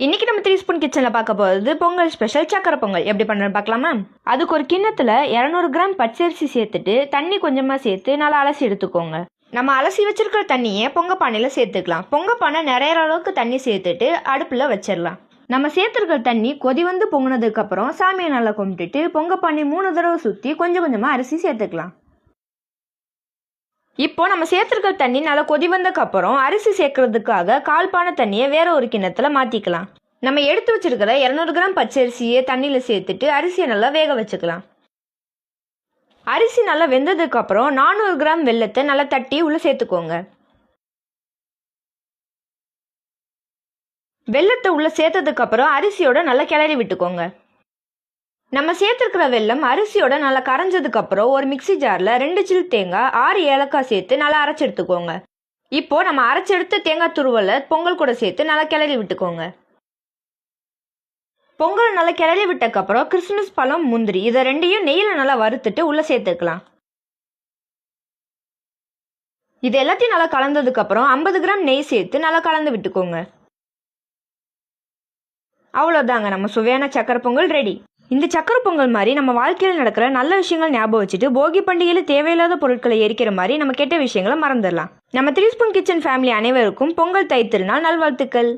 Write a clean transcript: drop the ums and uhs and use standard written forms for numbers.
இன்னைக்கு நம்ம 3 ஸ்பூன் கிச்சனில் பார்க்க போகிறது பொங்கல் ஸ்பெஷல் சக்கரை பொங்கல் எப்படி பண்ணுறேன்னு பார்க்கலாமா? அதுக்கு ஒரு கிண்ணத்தில் 200 கிராம் பச்சரிசி சேர்த்துட்டு தண்ணி கொஞ்சமாக சேர்த்து நல்லா அலசி எடுத்துக்கோங்க. நம்ம அலசி வச்சிருக்கிற தண்ணியை பொங்க பானையில் சேர்த்துக்கலாம். பொங்க பானை நிறைய அளவுக்கு தண்ணி சேர்த்துட்டு அடுப்பில் வச்சிடலாம். நம்ம சேர்த்துருக்கிற தண்ணி கொதி வந்து பொங்கினதுக்கப்புறம் சாமியை நல்லா கும்பிட்டுட்டு பொங்க பானை 3 தடவை சுற்றி கொஞ்சம் கொஞ்சமாக அரிசி சேர்த்துக்கலாம். இப்போ நம்ம சேர்த்துருக்கிற தண்ணி நல்லா கொதி வந்ததுக்கப்புறம் அரிசி சேர்க்கறதுக்காக 1/4 பானை தண்ணியை வேற ஒரு கிண்ணத்தில் மாற்றிக்கலாம். நம்ம எடுத்து வச்சிருக்கிற 200 கிராம் பச்சரிசியை தண்ணியில் சேர்த்துட்டு அரிசியை நல்லா வேக வச்சுக்கலாம். அரிசி நல்லா வெந்ததுக்கப்புறம் 400 கிராம் வெல்லத்தை நல்லா தட்டி உள்ளே சேர்த்துக்கோங்க. வெல்லத்தை உள்ளே சேர்த்ததுக்கப்புறம் அரிசியோட நல்லா கிளறி விட்டுக்கோங்க. நம்ம சேர்த்துருக்கிற வெல்லம் அரிசியோட நல்லா கரைஞ்சதுக்கப்புறம் ஒரு மிக்சி ஜாரில் 2 சில் தேங்காய் 6 ஏலக்காய் சேர்த்து நல்லா அரைச்சி எடுத்துக்கோங்க. இப்போது நம்ம அரைச்செடுத்த தேங்காய் துருவலை பொங்கல் கூட சேர்த்து நல்லா கிளறி விட்டுக்கோங்க. பொங்கல் நல்லா கிளறி விட்டக்கப்புறம் கிறிஸ்மஸ் பழம் முந்திரி இதை ரெண்டையும் நெய்யில் நல்லா வறுத்துட்டு உள்ளே சேர்த்துக்கலாம். இது எல்லாத்தையும் நல்லா கலந்ததுக்கப்புறம் 50 கிராம் நெய் சேர்த்து நல்லா கலந்து விட்டுக்கோங்க. அவ்வளோதாங்க, நம்ம சுவையான சக்கரை பொங்கல் ரெடி. இந்த சக்கரை பொங்கல் மாதிரி நம்ம வாழ்க்கையில் நடக்கிற நல்ல விஷயங்கள் ஞாபகம் வச்சுட்டு போகி பண்டிகையில் தேவையில்லாத பொருட்களை எரிக்கிற மாதிரி நம்ம கெட்ட விஷயங்களை மறந்துடலாம். நம்ம 3 ஸ்பூன் கிச்சன் ஃபேமிலி அனைவருக்கும் பொங்கல் தை திருநாள் நல்வாழ்த்துக்கள்.